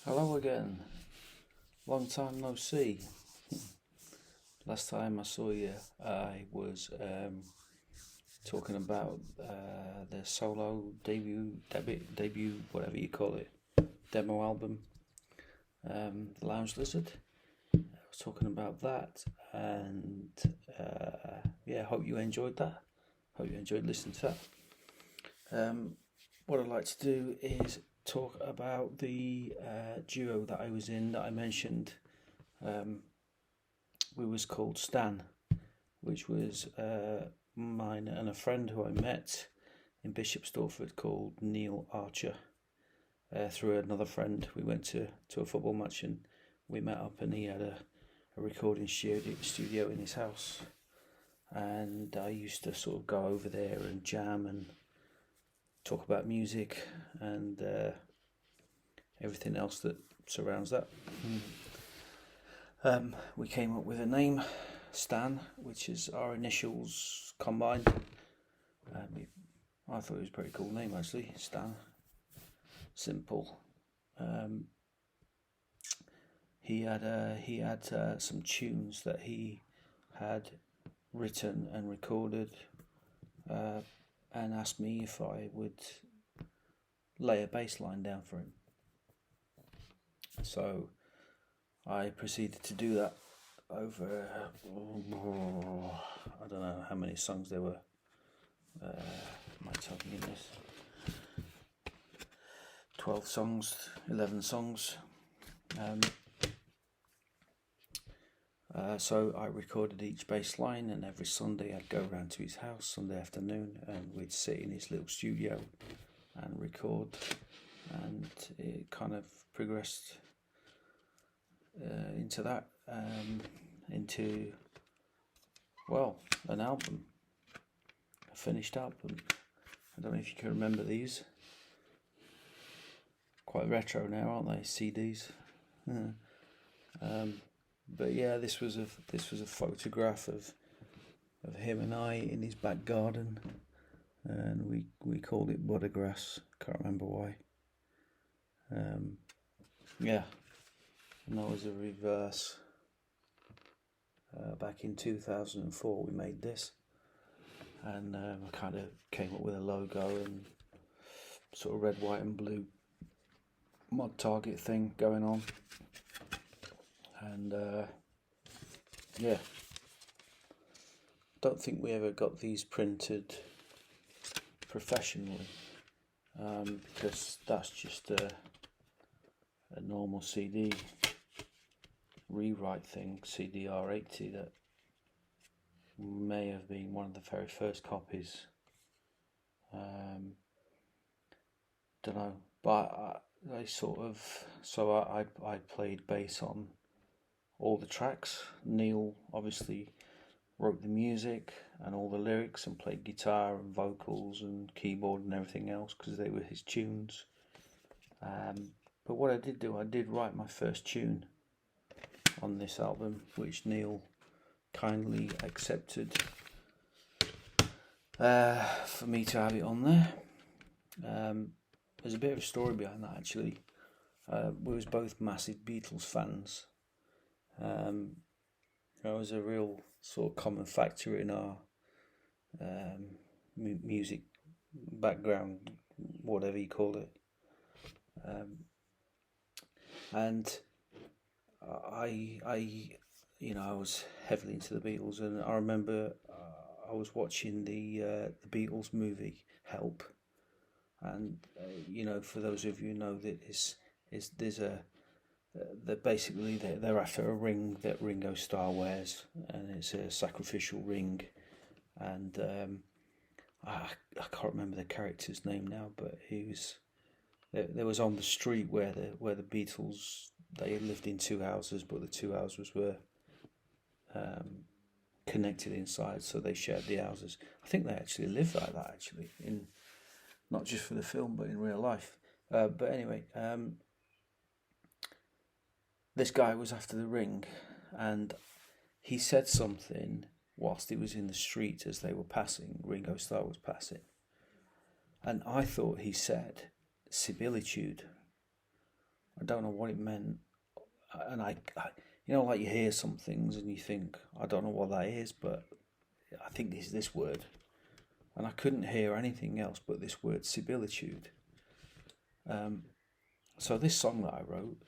Hello again. Long time no see. Last time I saw you, I was talking about the solo debut, whatever you call it, demo album, The Lounge Lizard. I was talking about that, and hope you enjoyed that. Hope you enjoyed listening to that. What I'd like to do is talk about the duo that I was in that I mentioned. We was called Stan, which was mine and a friend who I met in Bishop Stortford called Neil Archer. Through another friend, we went to a football match and we met up, and he had a recording studio in his house, and I used to sort of go over there and jam and talk about music and everything else that surrounds that. We came up with a name, Stan, which is our initials combined. I thought it was a pretty cool name actually, Stan. Simple. He had some tunes that he had written and recorded, and asked me if I would lay a bass line down for him. So I proceeded to do that over, I don't know how many songs there were. My talking in this 12 songs, 11 songs. So I recorded each bass line, and every Sunday I'd go around to his house Sunday afternoon, and we'd sit in his little studio and record, and it kind of progressed into that, into, well, an album, a finished album. I don't know if you can remember these. Quite retro now, aren't they? CDs. But yeah, this was a photograph of him and I in his back garden, and we called it BuddhaGrass. Can't remember why. Yeah, and that was a reverse. Back in 2004, we made this, and I kind of came up with a logo and sort of red, white, and blue mod target thing going on. And yeah, don't think we ever got these printed professionally, because that's just a normal CD rewrite thing, CDR80, that may have been one of the very first copies. Don't know, but I played bass on all the tracks. Neil obviously wrote the music and all the lyrics and played guitar and vocals and keyboard and everything else because they were his tunes. But what I did write my first tune on this album, which Neil kindly accepted for me to have it on there. There's a bit of a story behind that actually. We was both massive Beatles fans. There was a real sort of common factor in our music background, whatever you call it. And I was heavily into the Beatles, and I remember I was watching the Beatles movie Help, and for those of you who know that they're after a ring that Ringo Starr wears, and it's a sacrificial ring, and I can't remember the character's name now, but there was on the street where the Beatles, they lived in two houses, but the two houses were connected inside, so they shared the houses. I think they actually lived like that, actually, in not just for the film, but in real life. But anyway, this guy was after the ring, and he said something whilst he was in the street as they were passing. Ringo Starr was passing, and I thought he said Sybilitude. I don't know what it meant, and you know, like you hear some things and you think, I don't know what that is, but I think it's this word, and I couldn't hear anything else but this word, Sybilitude. So this song that I wrote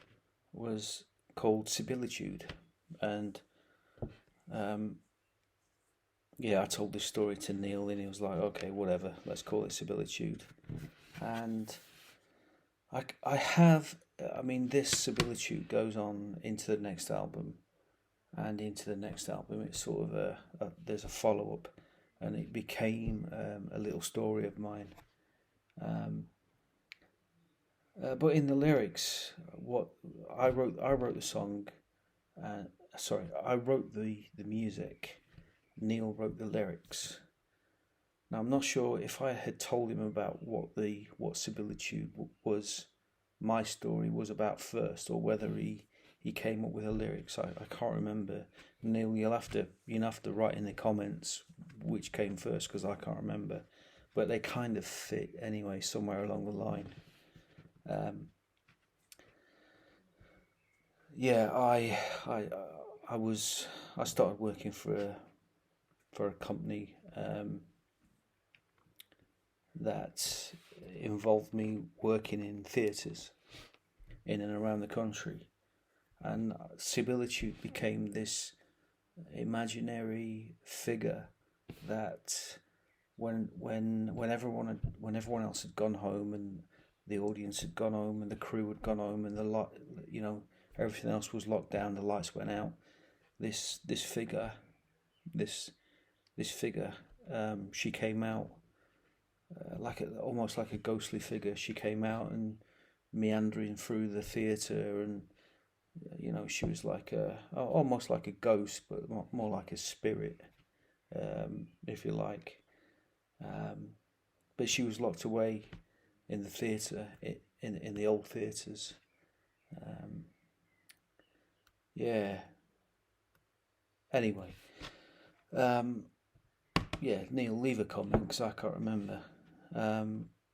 was called Sybilitude, and yeah, I told this story to Neil, and he was like, "Okay, whatever, let's call it Sybilitude." And I mean, this Sybilitude goes on into the next album, and into the next album, it's sort of there's a follow up, and it became a little story of mine. But in the lyrics, what I wrote the song. Sorry, I wrote the music. Neil wrote the lyrics. Now I'm not sure if I had told him about what Sybilitude was, my story was about first, or whether he came up with the lyrics. I can't remember. Neil, you'll have to write in the comments which came first, because I can't remember. But they kind of fit anyway, somewhere along the line. Yeah, I started working for a company that involved me working in theatres in and around the country, and Sybilitude became this imaginary figure that when everyone else had gone home, and the audience had gone home, and the crew had gone home, and everything else was locked down, the lights went out, this figure, she came out almost like a ghostly figure. She came out and meandering through the theatre, and she was like almost like a ghost, but more like a spirit, if you like. But she was locked away in the theatre, in the old theatres. Yeah. Anyway, yeah, Neil, leave a comment because I can't remember.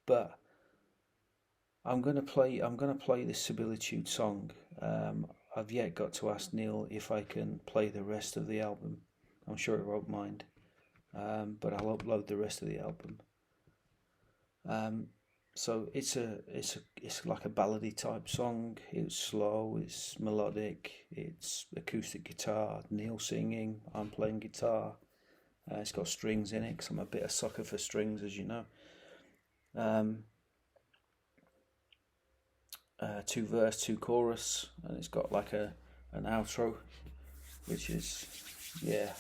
But I'm gonna play this Sybilitude song. I've yet got to ask Neil if I can play the rest of the album. I'm sure he won't mind. But I'll upload the rest of the album. So it's like a ballady type song. It's slow, it's melodic, it's acoustic guitar, Neil singing, I'm playing guitar. It's got strings in it because I'm a bit of a sucker for strings, as you know. 2 verse, 2 chorus, and it's got like an outro, which is, yeah,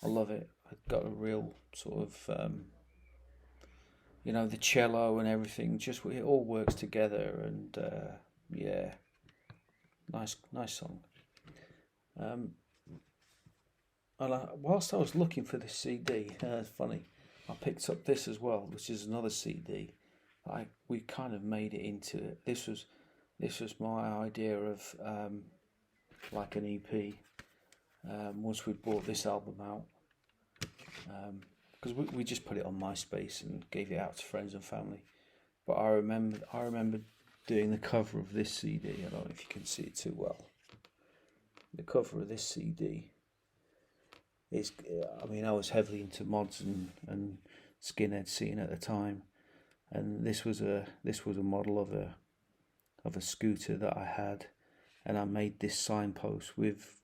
I love it. I've got a real sort of the cello and everything, just it all works together, and yeah, nice song. And whilst I was looking for this CD, it's funny, I picked up this as well, which is another CD. We kind of made it into, this was my idea of like an EP. Once we brought this album out, because we just put it on MySpace and gave it out to friends and family. But I remember doing the cover of this CD. I don't know if you can see it too well. The cover of this CD is, I was heavily into mods and skinhead scene at the time, and this was a model of a scooter that I had, and I made this signpost with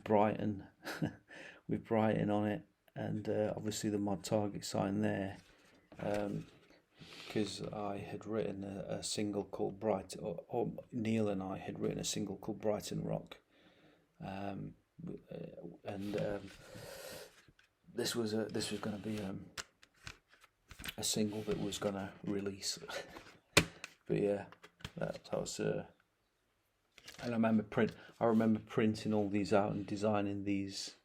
Brighton with Brighton on it, and obviously the mod target sign there, because I had written a single called Brighton, or Neil and I had written a single called Brighton Rock, and this was going to be a single that was going to release. But yeah, that was and I remember printing all these out and designing these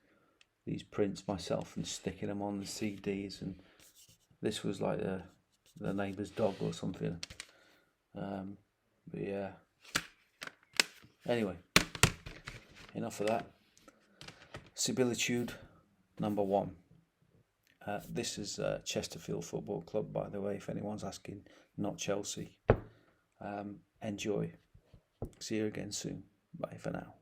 prints myself and sticking them on the CDs, and this was like the neighbour's dog or something. But yeah. Anyway, enough of that. Sybilitude, number 1. This is Chesterfield Football Club, by the way, if anyone's asking, not Chelsea. Enjoy. See you again soon. Bye for now.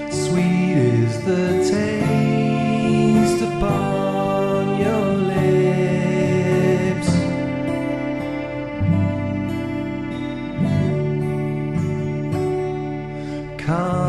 Sweet is the taste upon your lips. Come